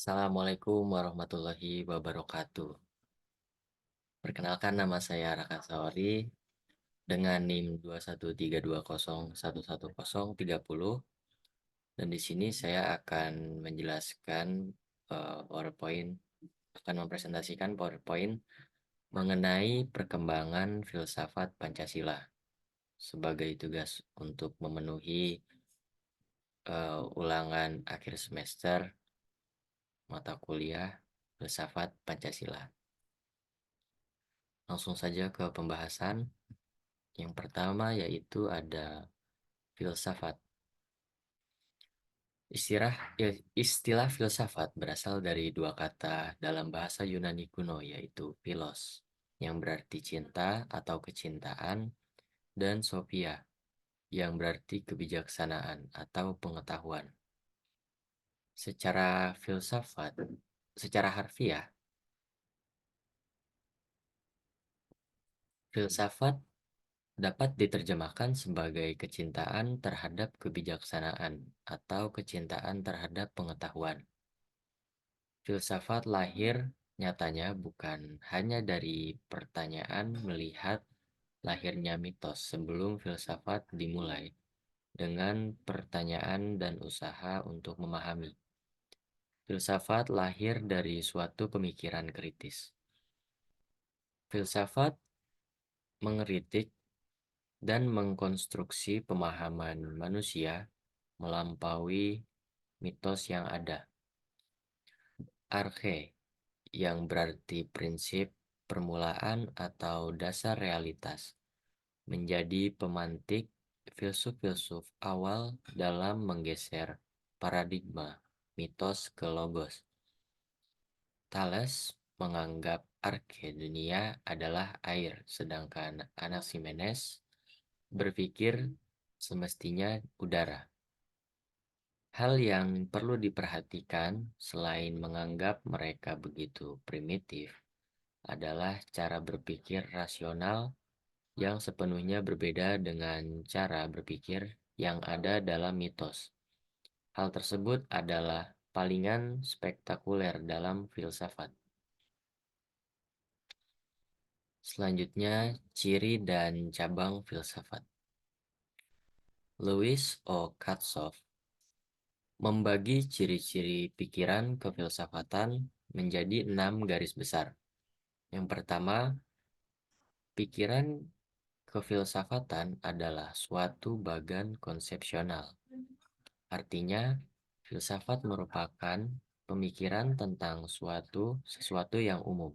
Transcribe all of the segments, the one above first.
Assalamualaikum warahmatullahi wabarakatuh. Perkenalkan, nama saya Raka Sawari dengan NIM 21320110030, dan di sini saya akan menjelaskan PowerPoint, akan mempresentasikan PowerPoint mengenai perkembangan filsafat Pancasila sebagai tugas untuk memenuhi ulangan akhir semester mata kuliah filsafat Pancasila. Langsung saja ke pembahasan. Yang pertama yaitu ada filsafat. Istilah filsafat berasal dari dua kata dalam bahasa Yunani kuno, yaitu philos, yang berarti cinta atau kecintaan, dan sophia, yang berarti kebijaksanaan atau pengetahuan. Secara filsafat, secara harfiah, filsafat dapat diterjemahkan sebagai kecintaan terhadap kebijaksanaan atau kecintaan terhadap pengetahuan. Filsafat lahir nyatanya bukan hanya dari pertanyaan melihat lahirnya mitos sebelum filsafat dimulai, dengan pertanyaan dan usaha untuk memahami. Filsafat lahir dari suatu pemikiran kritis. Filsafat mengkritik dan mengkonstruksi pemahaman manusia melampaui mitos yang ada. Arche, yang berarti prinsip permulaan atau dasar realitas, menjadi pemantik filsuf-filsuf awal dalam menggeser paradigma mitos ke logos. Thales menganggap arche dunia adalah air, sedangkan Anaximenes berpikir semestinya udara. Hal yang perlu diperhatikan selain menganggap mereka begitu primitif adalah cara berpikir rasional yang sepenuhnya berbeda dengan cara berpikir yang ada dalam mitos. Hal tersebut adalah palingan spektakuler dalam filsafat. Selanjutnya, ciri dan cabang filsafat. Lewis O. Katzoff membagi ciri-ciri pikiran kefilsafatan menjadi 6 garis besar. Yang pertama, pikiran kefilsafatan adalah suatu bagan konsepsional. Artinya, filsafat merupakan pemikiran tentang sesuatu yang umum.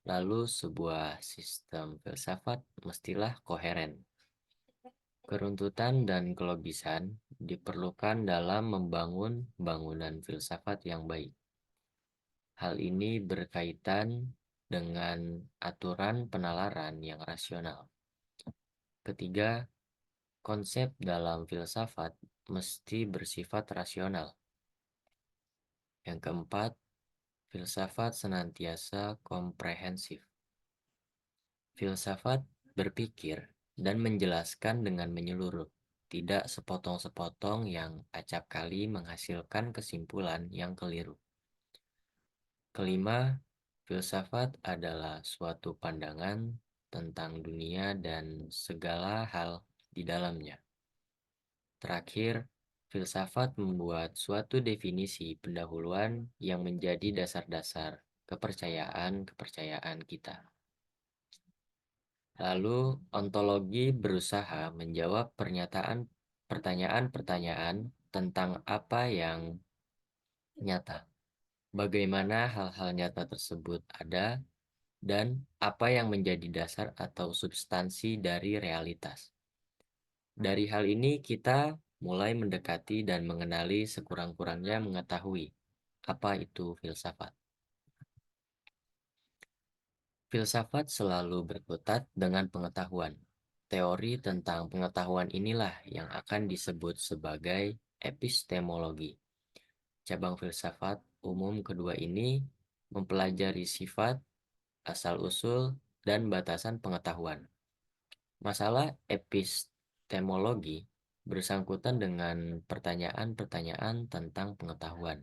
Lalu sebuah sistem filsafat mestilah koheren. Keruntutan dan kelogisan diperlukan dalam membangun bangunan filsafat yang baik. Hal ini berkaitan dengan aturan penalaran yang rasional. Ketiga, konsep dalam filsafat mesti bersifat rasional. Yang keempat, filsafat senantiasa komprehensif. Filsafat berpikir dan menjelaskan dengan menyeluruh, tidak sepotong-sepotong yang acap kali menghasilkan kesimpulan yang keliru. Kelima, filsafat adalah suatu pandangan tentang dunia dan segala hal di dalamnya. Terakhir, filsafat membuat suatu definisi pendahuluan yang menjadi dasar-dasar kepercayaan-kepercayaan kita. Lalu, ontologi berusaha menjawab pertanyaan-pertanyaan tentang apa yang nyata, bagaimana hal-hal nyata tersebut ada, dan apa yang menjadi dasar atau substansi dari realitas. Dari hal ini kita mulai mendekati dan mengenali sekurang-kurangnya mengetahui apa itu filsafat. Filsafat selalu berkutat dengan pengetahuan. Teori tentang pengetahuan inilah yang akan disebut sebagai epistemologi. Cabang filsafat umum kedua ini mempelajari sifat, asal-usul, dan batasan pengetahuan. Masalah epistemologi bersangkutan dengan pertanyaan-pertanyaan tentang pengetahuan.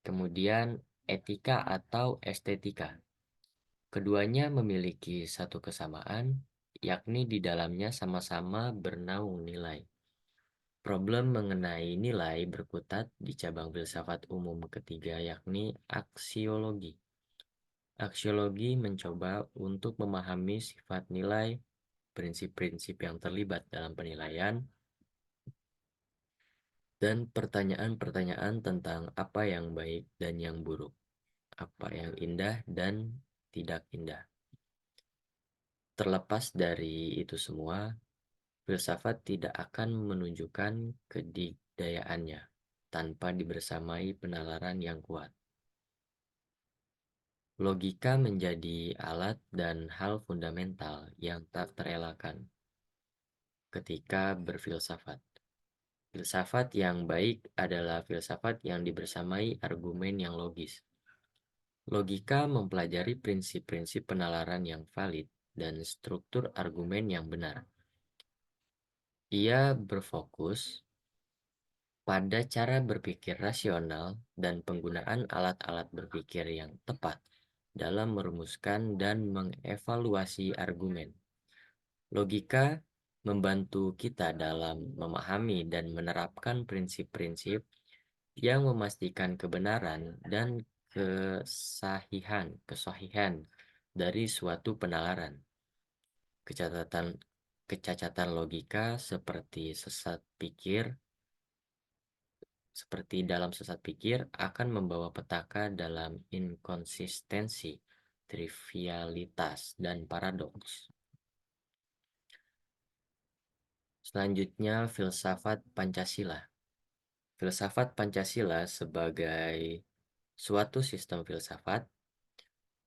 kemudian etika atau estetika. Keduanya memiliki satu kesamaan, yakni di dalamnya sama-sama bernaung nilai. Problem mengenai nilai berkutat di cabang filsafat umum ketiga, yakni aksiologi. Aksiologi mencoba untuk memahami sifat nilai, prinsip-prinsip yang terlibat dalam penilaian, dan pertanyaan-pertanyaan tentang apa yang baik dan yang buruk, apa yang indah dan tidak indah. Terlepas dari itu semua, filsafat tidak akan menunjukkan kedidayaannya tanpa dibersamai penalaran yang kuat. Logika menjadi alat dan hal fundamental yang tak terelakkan ketika berfilsafat. Filsafat yang baik adalah filsafat yang dibersamai argumen yang logis. Logika mempelajari prinsip-prinsip penalaran yang valid dan struktur argumen yang benar. Ia berfokus pada cara berpikir rasional dan penggunaan alat-alat berpikir yang tepat dalam merumuskan dan mengevaluasi argumen. Logika membantu kita dalam memahami dan menerapkan prinsip-prinsip yang memastikan kebenaran dan kesahihan dari suatu penalaran. Kecacatan logika seperti dalam sesat pikir akan membawa petaka dalam inkonsistensi, trivialitas, dan paradoks. Selanjutnya, filsafat Pancasila. Filsafat Pancasila sebagai suatu sistem filsafat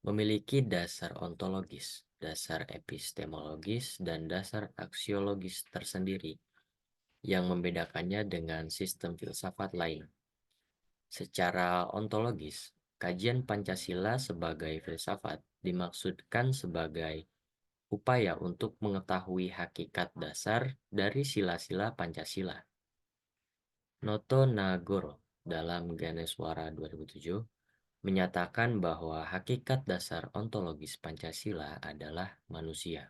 memiliki dasar ontologis, dasar epistemologis, dan dasar aksiologis tersendiri yang membedakannya dengan sistem filsafat lain. Secara ontologis, kajian Pancasila sebagai filsafat dimaksudkan sebagai upaya untuk mengetahui hakikat dasar dari sila-sila Pancasila. Noto Nagoro dalam Ganeswara 2007 menyatakan bahwa hakikat dasar ontologis Pancasila adalah manusia.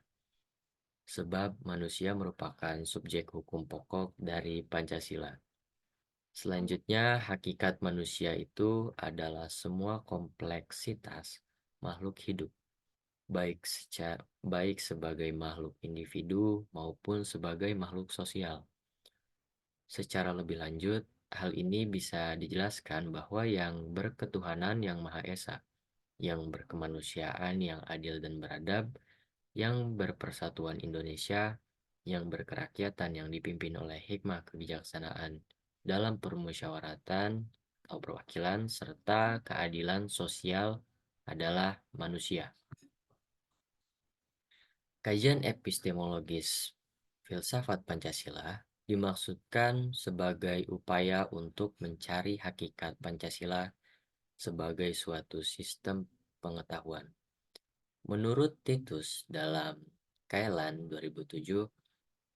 Sebab manusia merupakan subjek hukum pokok dari Pancasila. Selanjutnya, hakikat manusia itu adalah semua kompleksitas makhluk hidup, baik sebagai makhluk individu maupun sebagai makhluk sosial. Secara lebih lanjut, hal ini bisa dijelaskan bahwa yang berketuhanan yang Maha Esa, yang berkemanusiaan yang adil dan beradab, yang berpersatuan Indonesia, yang berkerakyatan yang dipimpin oleh hikmah kebijaksanaan dalam permusyawaratan atau perwakilan, serta keadilan sosial adalah manusia. Kajian epistemologis filsafat Pancasila dimaksudkan sebagai upaya untuk mencari hakikat Pancasila sebagai suatu sistem pengetahuan. Menurut Titus dalam Kailan 2007,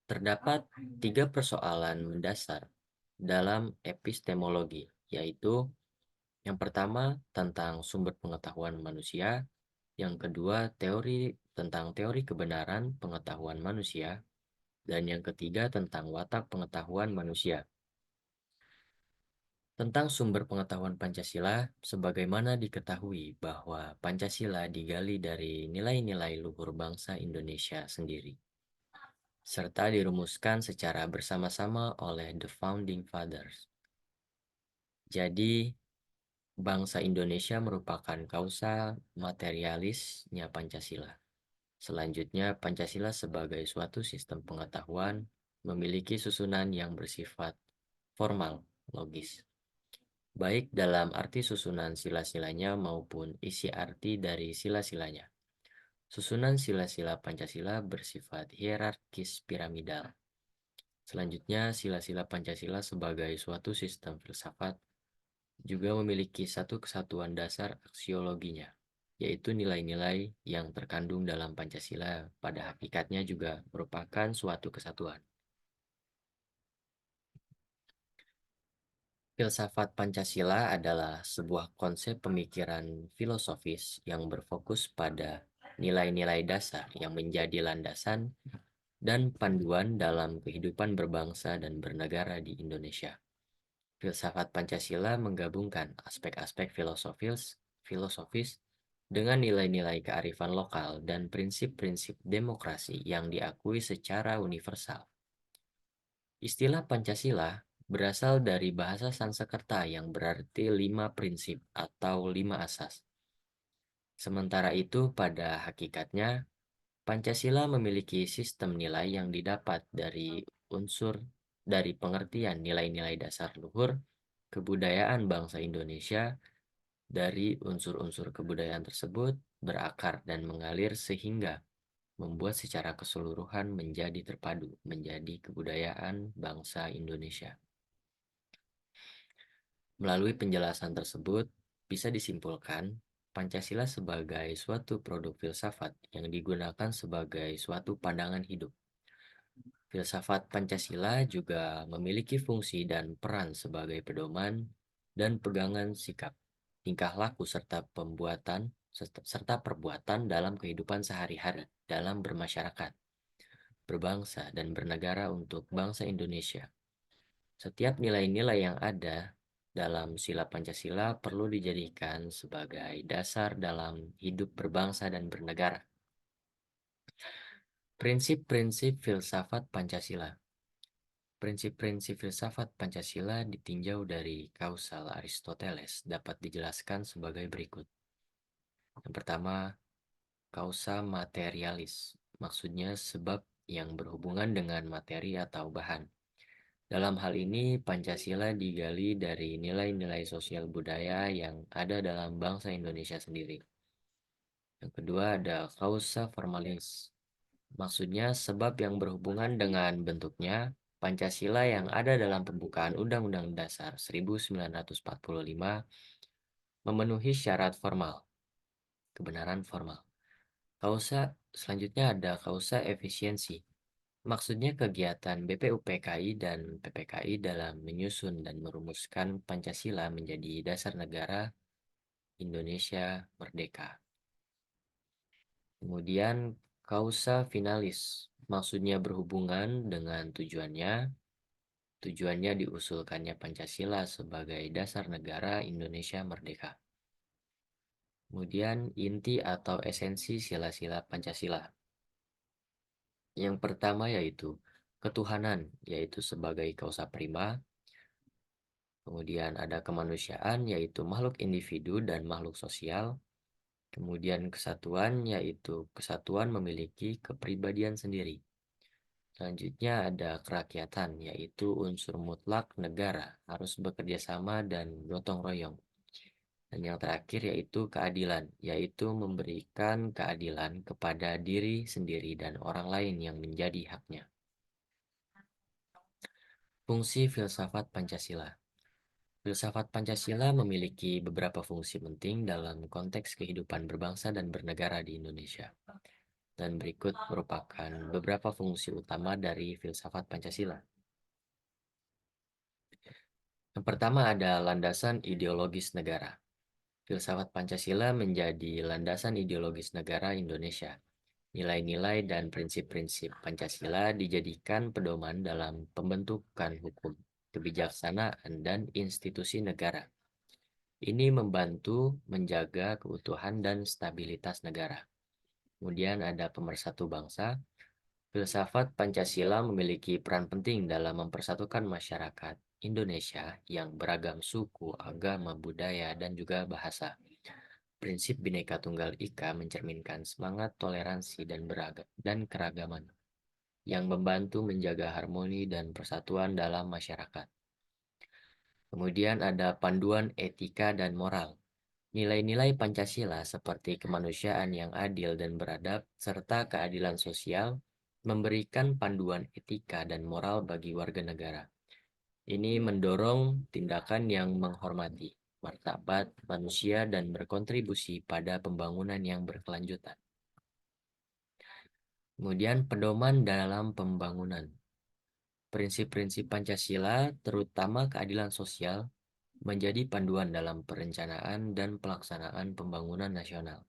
terdapat 3 persoalan mendasar dalam epistemologi, yaitu yang pertama tentang sumber pengetahuan manusia, yang kedua tentang teori kebenaran pengetahuan manusia, dan yang ketiga tentang watak pengetahuan manusia. Tentang sumber pengetahuan Pancasila, sebagaimana diketahui bahwa Pancasila digali dari nilai-nilai luhur bangsa Indonesia sendiri, serta dirumuskan secara bersama-sama oleh The Founding Fathers. Jadi, bangsa Indonesia merupakan kausa materialisnya Pancasila. Selanjutnya, Pancasila sebagai suatu sistem pengetahuan memiliki susunan yang bersifat formal, logis, baik dalam arti susunan sila-silanya maupun isi arti dari sila-silanya. Susunan sila-sila Pancasila bersifat hierarkis piramidal. Selanjutnya, sila-sila Pancasila sebagai suatu sistem filsafat juga memiliki satu kesatuan dasar aksiologinya, yaitu nilai-nilai yang terkandung dalam Pancasila pada hakikatnya juga merupakan suatu kesatuan. Filsafat Pancasila adalah sebuah konsep pemikiran filosofis yang berfokus pada nilai-nilai dasar yang menjadi landasan dan panduan dalam kehidupan berbangsa dan bernegara di Indonesia. Filsafat Pancasila menggabungkan aspek-aspek filosofis dengan nilai-nilai kearifan lokal dan prinsip-prinsip demokrasi yang diakui secara universal. Istilah Pancasila berasal dari bahasa Sanskerta yang berarti 5 prinsip atau 5 asas. Sementara itu, pada hakikatnya, Pancasila memiliki sistem nilai yang didapat dari pengertian nilai-nilai dasar luhur kebudayaan bangsa Indonesia. Dari unsur-unsur kebudayaan tersebut berakar dan mengalir sehingga membuat secara keseluruhan menjadi terpadu menjadi kebudayaan bangsa Indonesia. Melalui penjelasan tersebut, bisa disimpulkan Pancasila sebagai suatu produk filsafat yang digunakan sebagai suatu pandangan hidup. Filsafat Pancasila juga memiliki fungsi dan peran sebagai pedoman dan pegangan sikap, tingkah laku serta perbuatan dalam kehidupan sehari-hari dalam bermasyarakat, berbangsa dan bernegara untuk bangsa Indonesia. Setiap nilai-nilai yang ada dalam sila Pancasila perlu dijadikan sebagai dasar dalam hidup berbangsa dan bernegara. Prinsip-prinsip filsafat Pancasila. Prinsip-prinsip filsafat Pancasila ditinjau dari kausal Aristoteles dapat dijelaskan sebagai berikut. Yang pertama, kausa materialis, maksudnya sebab yang berhubungan dengan materi atau bahan. Dalam hal ini, Pancasila digali dari nilai-nilai sosial budaya yang ada dalam bangsa Indonesia sendiri. Yang kedua ada causa formalis, maksudnya sebab yang berhubungan dengan bentuknya. Pancasila yang ada dalam pembukaan Undang-Undang Dasar 1945 memenuhi syarat formal, kebenaran formal. Selanjutnya ada kausa efisiensi. Maksudnya kegiatan BPUPKI dan PPKI dalam menyusun dan merumuskan Pancasila menjadi dasar negara Indonesia merdeka. Kemudian kausa finalis, maksudnya berhubungan dengan tujuannya diusulkannya Pancasila sebagai dasar negara Indonesia merdeka. Kemudian inti atau esensi sila-sila Pancasila. Yang pertama yaitu ketuhanan, yaitu sebagai kausa prima. Kemudian ada kemanusiaan, yaitu makhluk individu dan makhluk sosial. Kemudian kesatuan, yaitu kesatuan memiliki kepribadian sendiri. Selanjutnya ada kerakyatan, yaitu unsur mutlak negara harus bekerja sama dan gotong royong. Dan yang terakhir yaitu keadilan, yaitu memberikan keadilan kepada diri sendiri dan orang lain yang menjadi haknya. Fungsi filsafat Pancasila. Filsafat Pancasila memiliki beberapa fungsi penting dalam konteks kehidupan berbangsa dan bernegara di Indonesia. Dan berikut merupakan beberapa fungsi utama dari filsafat Pancasila. Yang pertama ada landasan ideologis negara. Filsafat Pancasila menjadi landasan ideologis negara Indonesia. Nilai-nilai dan prinsip-prinsip Pancasila dijadikan pedoman dalam pembentukan hukum, kebijaksanaan, dan institusi negara. Ini membantu menjaga keutuhan dan stabilitas negara. Kemudian ada pemersatu bangsa. Filsafat Pancasila memiliki peran penting dalam mempersatukan masyarakat Indonesia yang beragam suku, agama, budaya, dan juga bahasa. Prinsip Bhinneka Tunggal Ika mencerminkan semangat toleransi dan keragaman yang membantu menjaga harmoni dan persatuan dalam masyarakat. Kemudian ada panduan etika dan moral. Nilai-nilai Pancasila seperti kemanusiaan yang adil dan beradab serta keadilan sosial memberikan panduan etika dan moral bagi warga negara. Ini mendorong tindakan yang menghormati martabat manusia dan berkontribusi pada pembangunan yang berkelanjutan. Kemudian pedoman dalam pembangunan. Prinsip-prinsip Pancasila, terutama keadilan sosial, menjadi panduan dalam perencanaan dan pelaksanaan pembangunan nasional.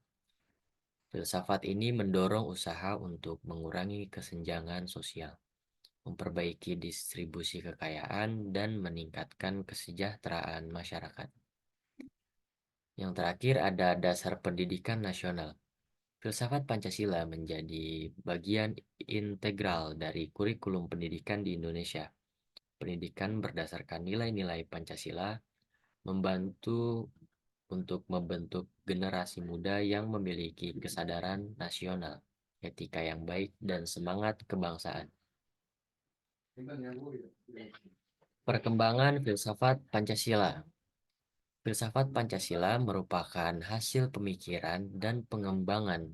Filsafat ini mendorong usaha untuk mengurangi kesenjangan sosial, memperbaiki distribusi kekayaan, dan meningkatkan kesejahteraan masyarakat. Yang terakhir ada dasar pendidikan nasional. Filsafat Pancasila menjadi bagian integral dari kurikulum pendidikan di Indonesia. Pendidikan berdasarkan nilai-nilai Pancasila membantu untuk membentuk generasi muda yang memiliki kesadaran nasional, etika yang baik, dan semangat kebangsaan. Perkembangan filsafat Pancasila. Filsafat Pancasila merupakan hasil pemikiran dan pengembangan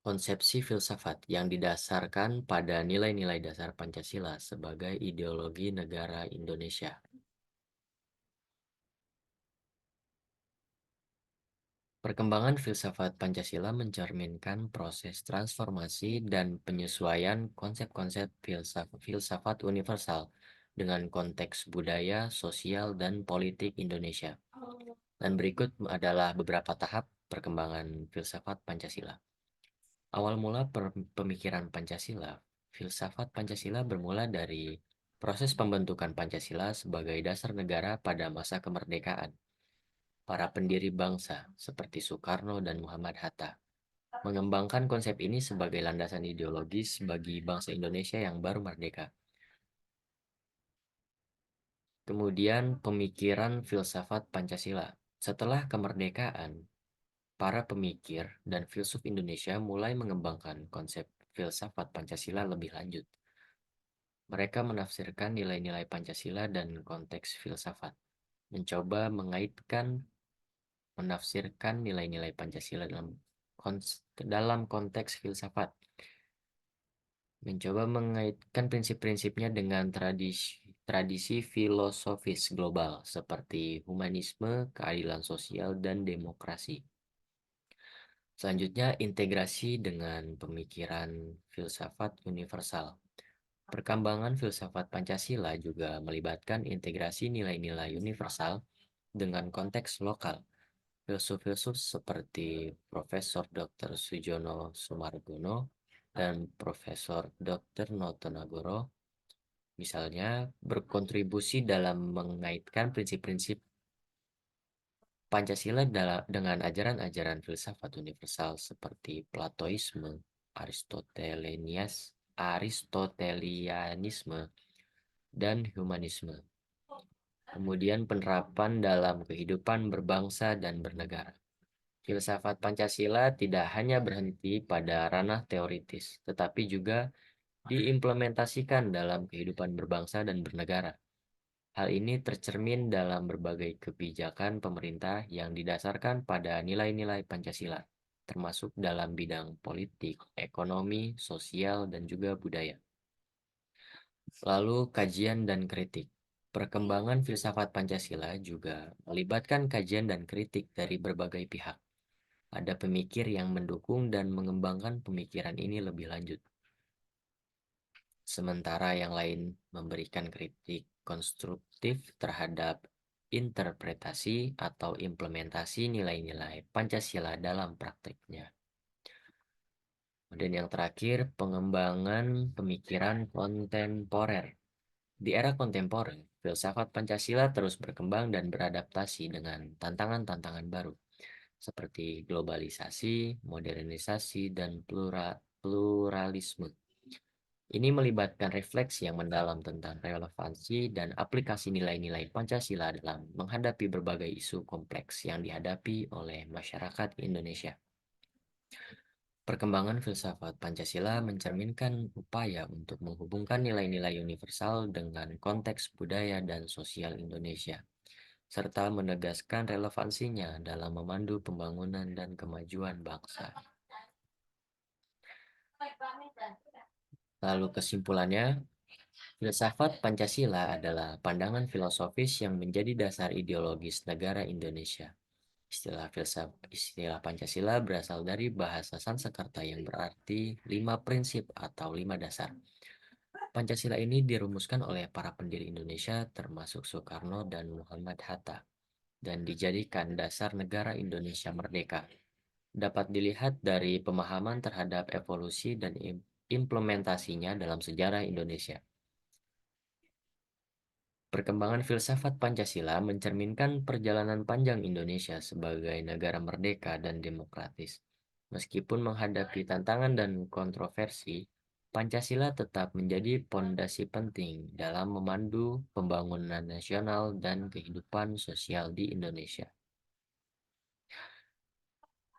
konsepsi filsafat yang didasarkan pada nilai-nilai dasar Pancasila sebagai ideologi negara Indonesia. Perkembangan filsafat Pancasila mencerminkan proses transformasi dan penyesuaian konsep-konsep filsafat universal dengan konteks budaya, sosial, dan politik Indonesia. Dan berikut adalah beberapa tahap perkembangan filsafat Pancasila. Awal mula pemikiran Pancasila, filsafat Pancasila bermula dari proses pembentukan Pancasila sebagai dasar negara pada masa kemerdekaan. Para pendiri bangsa seperti Soekarno dan Muhammad Hatta mengembangkan konsep ini sebagai landasan ideologis bagi bangsa Indonesia yang baru merdeka. Kemudian pemikiran filsafat Pancasila. Setelah kemerdekaan, para pemikir dan filsuf Indonesia mulai mengembangkan konsep filsafat Pancasila lebih lanjut. Mereka menafsirkan nilai-nilai Pancasila dan konteks filsafat, menafsirkan nilai-nilai Pancasila dalam konteks filsafat, mencoba mengaitkan prinsip-prinsipnya dengan tradisi filosofis global seperti humanisme, keadilan sosial, dan demokrasi. Selanjutnya, integrasi dengan pemikiran filsafat universal. Perkembangan filsafat Pancasila juga melibatkan integrasi nilai-nilai universal dengan konteks lokal. Filsuf-filsuf seperti Profesor Dr. Sujono Sumargono dan Profesor Dr. Noto Nagoro misalnya berkontribusi dalam mengaitkan prinsip-prinsip Pancasila dengan ajaran-ajaran filsafat universal seperti Platoisme, Aristotelianisme, dan humanisme. Kemudian penerapan dalam kehidupan berbangsa dan bernegara. Filsafat Pancasila tidak hanya berhenti pada ranah teoritis, tetapi juga diimplementasikan dalam kehidupan berbangsa dan bernegara. Hal ini tercermin dalam berbagai kebijakan pemerintah yang didasarkan pada nilai-nilai Pancasila, termasuk dalam bidang politik, ekonomi, sosial, dan juga budaya. Lalu kajian dan kritik. Perkembangan filsafat Pancasila juga melibatkan kajian dan kritik dari berbagai pihak. Ada pemikir yang mendukung dan mengembangkan pemikiran ini lebih lanjut. Sementara yang lain memberikan kritik konstruktif terhadap interpretasi atau implementasi nilai-nilai Pancasila dalam praktiknya. Dan yang terakhir, pengembangan pemikiran kontemporer. Di era kontemporer, filsafat Pancasila terus berkembang dan beradaptasi dengan tantangan-tantangan baru, seperti globalisasi, modernisasi, dan pluralisme. Ini melibatkan refleksi yang mendalam tentang relevansi dan aplikasi nilai-nilai Pancasila dalam menghadapi berbagai isu kompleks yang dihadapi oleh masyarakat Indonesia. Perkembangan filsafat Pancasila mencerminkan upaya untuk menghubungkan nilai-nilai universal dengan konteks budaya dan sosial Indonesia, serta menegaskan relevansinya dalam memandu pembangunan dan kemajuan bangsa. Lalu kesimpulannya, filsafat Pancasila adalah pandangan filosofis yang menjadi dasar ideologis negara Indonesia. Istilah Pancasila berasal dari bahasa Sanskerta yang berarti 5 prinsip atau 5 dasar. Pancasila ini dirumuskan oleh para pendiri Indonesia termasuk Soekarno dan Muhammad Hatta dan dijadikan dasar negara Indonesia merdeka. Dapat dilihat dari pemahaman terhadap evolusi dan implementasinya dalam sejarah Indonesia. Perkembangan filsafat Pancasila mencerminkan perjalanan panjang Indonesia sebagai negara merdeka dan demokratis. Meskipun menghadapi tantangan dan kontroversi, Pancasila tetap menjadi pondasi penting dalam memandu pembangunan nasional dan kehidupan sosial di Indonesia.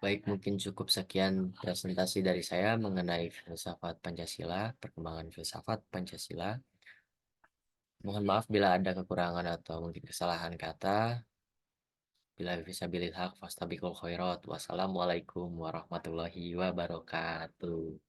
Baik, mungkin cukup sekian presentasi dari saya mengenai filsafat Pancasila, perkembangan filsafat Pancasila. Mohon maaf bila ada kekurangan atau mungkin kesalahan kata. Bila bisa bilil haq fastabiqul khairat. Wassalamualaikum warahmatullahi wabarakatuh.